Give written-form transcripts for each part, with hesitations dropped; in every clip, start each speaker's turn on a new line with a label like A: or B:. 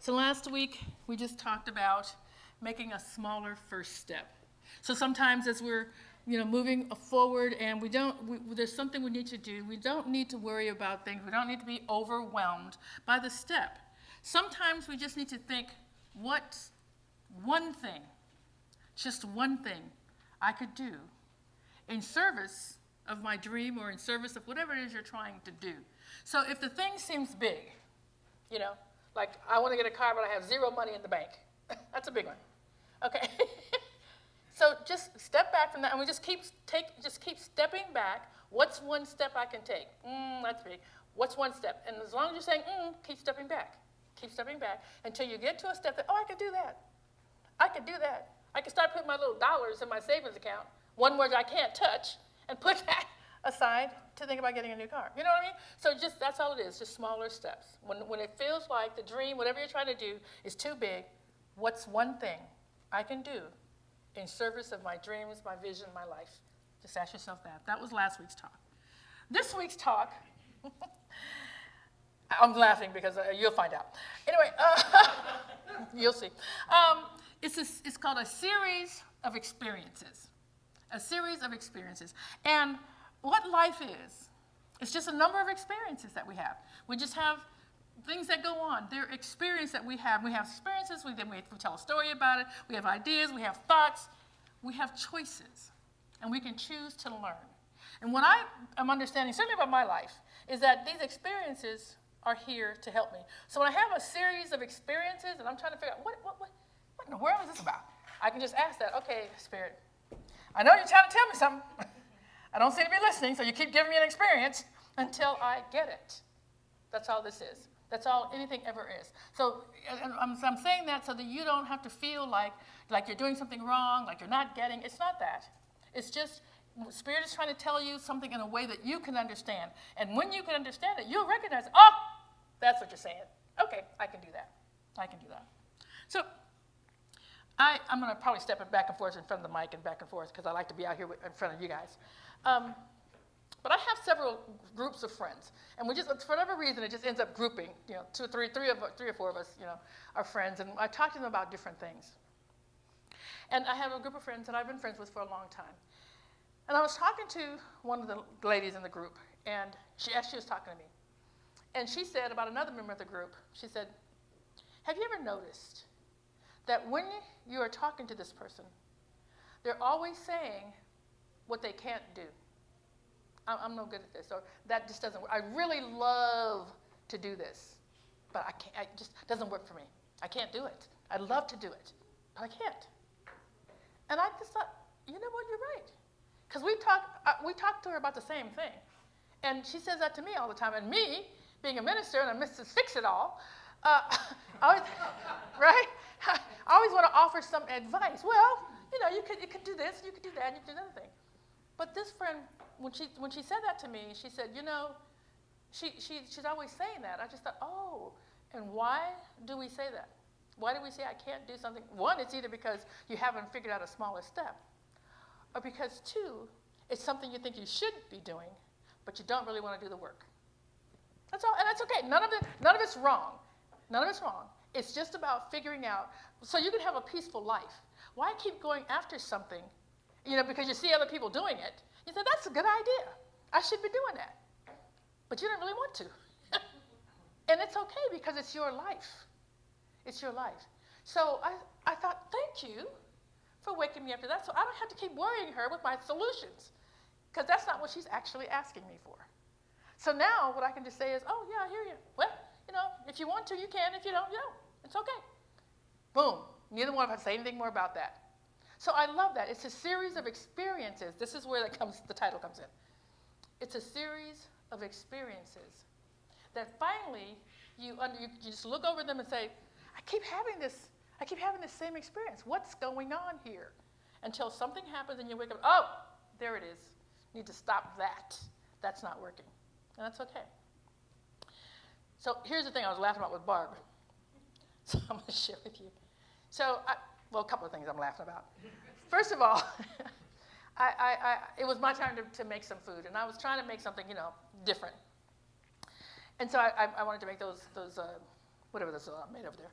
A: So last week, we just talked about making a smaller first step. So sometimes as we're moving forward and there's something we need to do, we don't need to worry about things. We don't need to be overwhelmed by the step. Sometimes we just need to think, what's one thing, just one thing I could do in service of my dream or in service of whatever it is you're trying to do. So if the thing seems big, like I want to get a car, but I have zero money in the bank. That's a big one. Okay. So just step back from that, and we just keep stepping back. What's one step I can take? That's big. What's one step? And as long as you're saying, keep stepping back. Keep stepping back until you get to a step that, I could do that. I could do that. I can start putting my little dollars in my savings account, one word I can't touch, and put that aside to think about getting a new car. You know what I mean? So that's all it is, just smaller steps. When it feels like the dream, whatever you're trying to do, is too big, what's one thing I can do in service of my dreams, my vision, my life? Just ask yourself that. That was last week's talk. This week's talk, I'm laughing because you'll find out. Anyway, you'll see. It's called a series of experiences. A series of experiences. And what life is, it's just a number of experiences that we have. We just have things that go on. They're experiences that we have. We have experiences, we tell a story about it, we have ideas, we have thoughts, we have choices, and we can choose to learn. And what I am understanding, certainly about my life, is that these experiences are here to help me. So when I have a series of experiences and I'm trying to figure out what in the world is this about, I can just ask that, okay, Spirit, I know you're trying to tell me something. I don't seem to be listening, so you keep giving me an experience until I get it. That's all this is. That's all anything ever is. So I'm saying that so that you don't have to feel like you're doing something wrong, like you're not getting. It's not that. It's just Spirit is trying to tell you something in a way that you can understand. And when you can understand it, you'll recognize, that's what you're saying. Okay, I can do that. I can do that. So I'm going to probably step it back and forth in front of the mic and back and forth because I like to be out here in front of you guys. But I have several groups of friends, and we just, for whatever reason, it just ends up grouping. Three or four of us, are friends, and I talk to them about different things. And I have a group of friends that I've been friends with for a long time. And I was talking to one of the ladies in the group, and she was talking to me, and she said about another member of the group. She said, "Have you ever noticed that when you are talking to this person, they're always saying what they can't do? I'm no good at this, or that just doesn't work. I really love to do this, but I can't. It just doesn't work for me. I can't do it. I'd love to do it, but I can't." And I just thought, you know what, you're right. Because we talked to her about the same thing. And she says that to me all the time. And me, being a minister and a Mrs. Fix-It-All, right? I always want to offer some advice. Well, you could do this, you could do that, and you could do another thing. But this friend, when she said that to me, she said, she's always saying that. I just thought, and why do we say that? Why do we say I can't do something? One, it's either because you haven't figured out a smaller step, or because two, it's something you think you should be doing, but you don't really want to do the work. That's all, and that's okay. None of it's wrong. None of it's wrong. It's just about figuring out so you can have a peaceful life. Why keep going after something? Because you see other people doing it, you say, that's a good idea. I should be doing that. But you don't really want to. And it's okay because it's your life. It's your life. So I thought, thank you for waking me up to that. So I don't have to keep worrying her with my solutions because that's not what she's actually asking me for. So now what I can just say is, yeah, I hear you. Well, if you want to, you can. If you don't, you don't. It's okay. Boom. Neither one of us say anything more about that. So I love that. It's a series of experiences. This is where the title comes in. It's a series of experiences that finally you just look over them and say, I keep having this same experience. What's going on here? Until something happens and you wake up, there it is. Need to stop that. That's not working. And that's okay. So here's the thing I was laughing about with Barb. So I'm going to share with you. So a couple of things I'm laughing about. First of all, it was my turn to make some food, and I was trying to make something, different. And so I wanted to make those whatever that's made over there.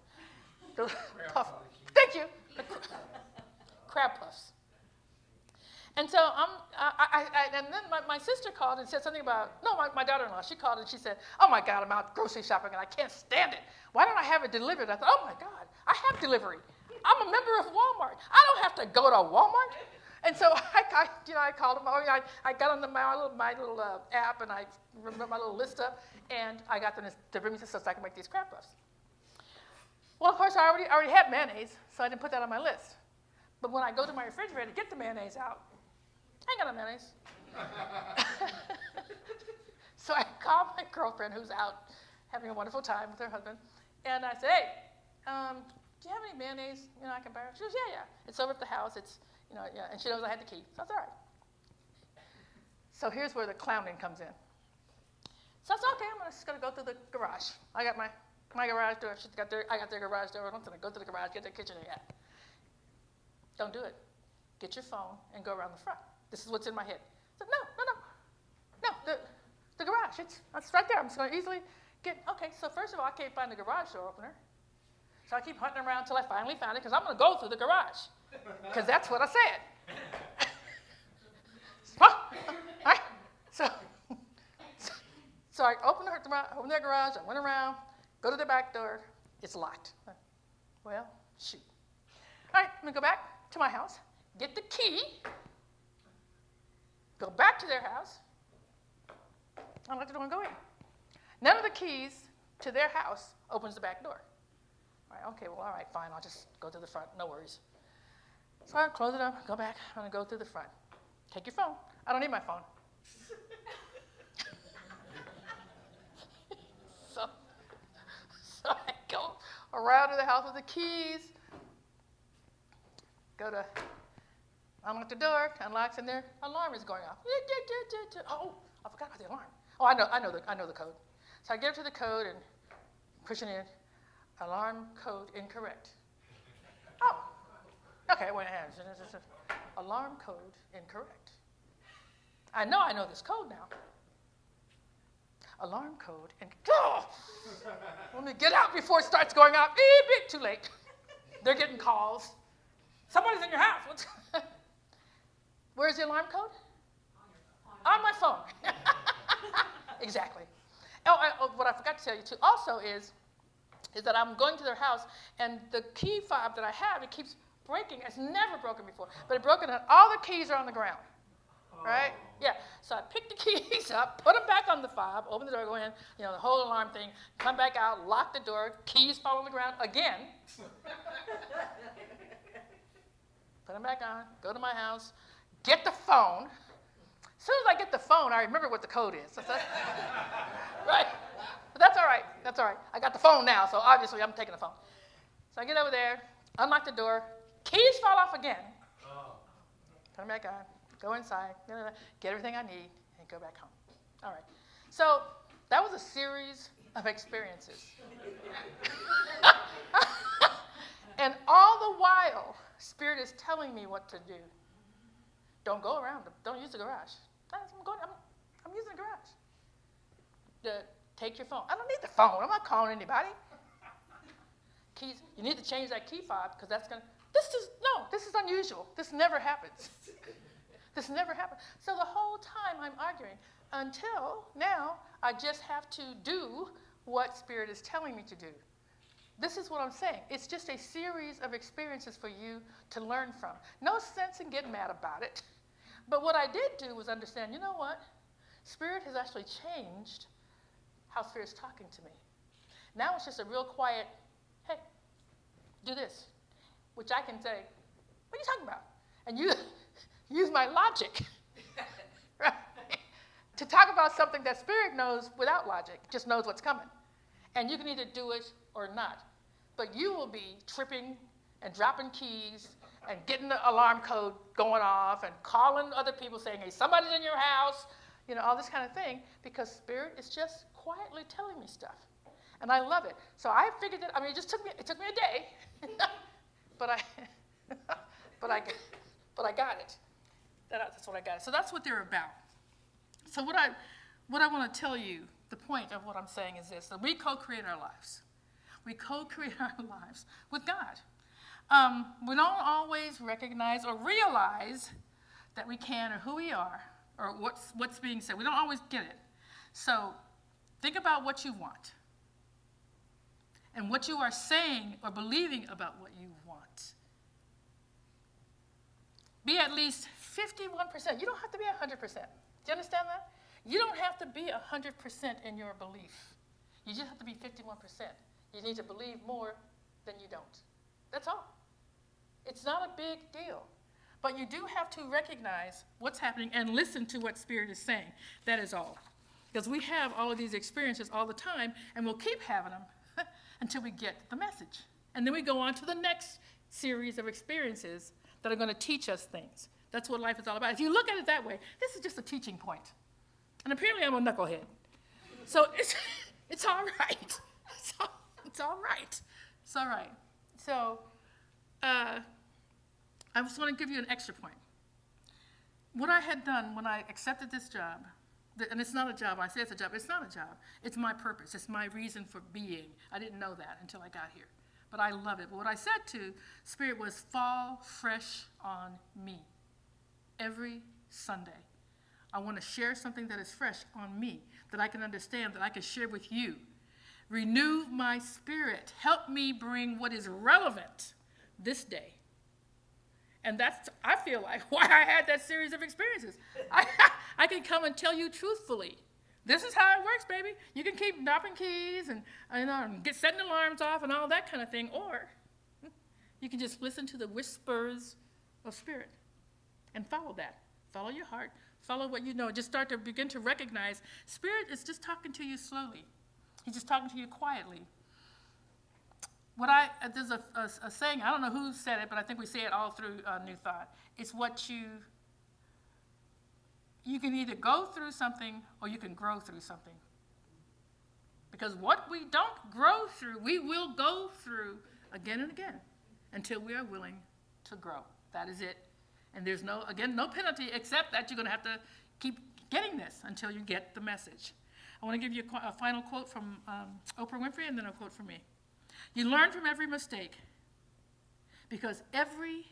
A: The puff. Thank you. The crab puffs. And so and then my sister called and said something about, no, my daughter-in-law, she called and she said, oh my God, I'm out grocery shopping and I can't stand it. Why don't I have it delivered? I thought, oh my God, I have delivery. I'm a member of Walmart. I don't have to go to Walmart. And so I called them. I got on my little app and I remember my little list up, and I got them to bring me some stuff so I can make these crab puffs. Well, of course, I already had mayonnaise, so I didn't put that on my list. But when I go to my refrigerator to get the mayonnaise out, I ain't got no mayonnaise. So I called my girlfriend, who's out having a wonderful time with her husband, and I said, hey, do you have any mayonnaise I can borrow? She goes, yeah. It's over at the house. It's, and she knows I had the key. So that's all right. So here's where the clowning comes in. So I said, okay, I'm just going to go through the garage. I got my garage door. I got their garage door. I'm going to go to the garage, get their kitchen. Yeah. Don't do it. Get your phone and go around the front. This is what's in my head. I said, no, the garage. It's right there. I'm just going to easily get, okay, so first of all, I can't find the garage door opener. So I keep hunting around until I finally found it, because I'm going to go through the garage, because that's what I said. All right. So I opened their garage, I went around, go to the back door, it's locked. Well, shoot. All right, I'm going to go back to my house, get the key, go back to their house, unlock the door and go in. None of the keys to their house opens the back door. All right, okay, well, all right, fine, I'll just go to the front, no worries. So I close it up, go back, I'm going to go through the front. Take your phone. I don't need my phone. So I go around to the house with the keys, go to unlock the door, unlocks, and their alarm is going off. Oh, I forgot about the alarm. Oh, I know the code. So I get up to the code and push it in. Alarm code incorrect. Oh, okay, wait a minute. Alarm code incorrect. I know this code now. Alarm code let me get out before it starts going off. Too late. They're getting calls. Somebody's in your house. Where's the alarm code? On my phone. Exactly. What I forgot to tell you too also is that I'm going to their house, and the key fob that I have, it keeps breaking. It's never broken before, but it broken, and all the keys are on the ground. Right? Yeah. So I pick the keys up, put them back on the fob, open the door, go in, the whole alarm thing, come back out, lock the door, keys fall on the ground again. Put them back on, go to my house, get the phone. As soon as I get the phone, I remember what the code is. Right? But that's all right. That's all right. I got the phone now, so obviously I'm taking the phone. So I get over there, unlock the door, keys fall off again. Put them back on. Go inside, get everything I need, and go back home. All right. So that was a series of experiences. And all the while, Spirit is telling me what to do. Don't go around. Don't use the garage. I'm using the garage. Take your phone. I don't need the phone. I'm not calling anybody. Keys. You need to change that key fob, because that's going to... This is unusual. This never happens. This never happened. So the whole time I'm arguing, until now I just have to do what Spirit is telling me to do. This is what I'm saying. It's just a series of experiences for you to learn from. No sense in getting mad about it. But what I did do was understand, you know what? Spirit has actually changed how Spirit's talking to me. Now it's just a real quiet, hey, do this, which I can say, what are you talking about? And you use my logic, right? To talk about something that Spirit knows without logic, just knows what's coming. And you can either do it or not. But you will be tripping and dropping keys and getting the alarm code going off and calling other people saying, hey, somebody's in your house, all this kind of thing, because Spirit is just quietly telling me stuff. And I love it. So I figured that, it took me a day, but I got it. That's what I got. So that's what they're about. So what I want to tell you, the point of what I'm saying is this, that we co-create our lives. We co-create our lives with God. We don't always recognize or realize that we can or who we are or what's being said. We don't always get it. So think about what you want and what you are saying or believing about what you want. Be at least 51%. You don't have to be 100%. Do you understand that? You don't have to be 100% in your belief. You just have to be 51%. You need to believe more than you don't. That's all. It's not a big deal. But you do have to recognize what's happening and listen to what Spirit is saying. That is all. Because we have all of these experiences all the time, and we'll keep having them until we get the message. And then we go on to the next series of experiences that are going to teach us things. That's what life is all about. If you look at it that way, this is just a teaching point. And apparently I'm a knucklehead. So it's all right. It's all right. It's all right. So I just want to give you an extra point. What I had done when I accepted this job, and it's not a job, I say it's a job, it's not a job. It's my purpose. It's my reason for being. I didn't know that until I got here. But I love it. But what I said to Spirit was fall fresh on me every Sunday. I want to share something that is fresh on me, that I can understand, that I can share with you. Renew my spirit. Help me bring what is relevant this day. And that's, I feel like, why I had that series of experiences. I can come and tell you truthfully. This is how it works, baby. You can keep dropping keys and get setting alarms off and all that kind of thing, or you can just listen to the whispers of Spirit and follow that. Follow your heart. Follow what you know. Just start to begin to recognize Spirit is just talking to you slowly. He's just talking to you quietly. There's a saying, I don't know who said it, but I think we say it all through New Thought. It's what you can either go through something or you can grow through something. Because what we don't grow through, we will go through again and again until we are willing to grow. That is it. And there's no penalty except that you're going to have to keep getting this until you get the message. I want to give you a final quote from Oprah Winfrey and then a quote from me. You learn from every mistake because every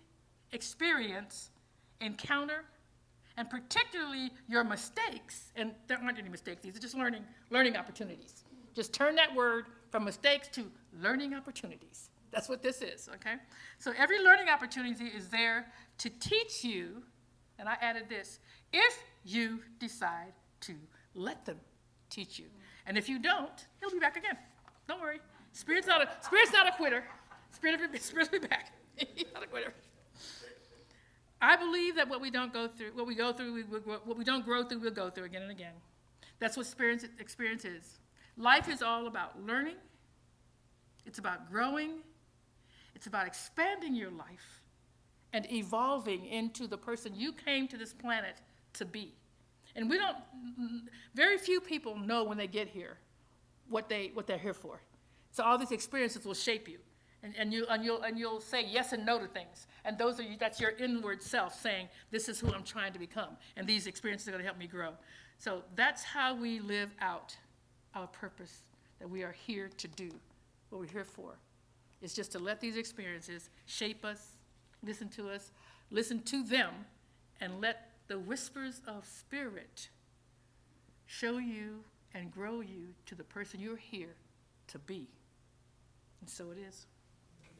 A: experience, encounter, and particularly your mistakes, and there aren't any mistakes, these are just learning opportunities. Just turn that word from mistakes to learning opportunities. That's what this is, okay? So every learning opportunity is there to teach you, and I added this, if you decide to let them teach you. And if you don't, he'll be back again. Don't worry. Spirit's not a quitter. Spirit will be back. He's not a quitter. I believe that what we don't grow through, we'll go through again and again. That's what experience is. Life is all about learning. It's about growing. It's about expanding your life and evolving into the person you came to this planet to be. And very few people know when they get here what they're here for. So all these experiences will shape you. And you'll say yes and no to things. And that's your inward self saying, this is who I'm trying to become. And these experiences are going to help me grow. So that's how we live out our purpose that we are here to do, what we're here for. It's just to let these experiences shape us, listen to them, and let the whispers of Spirit show you and grow you to the person you're here to be. And so it is.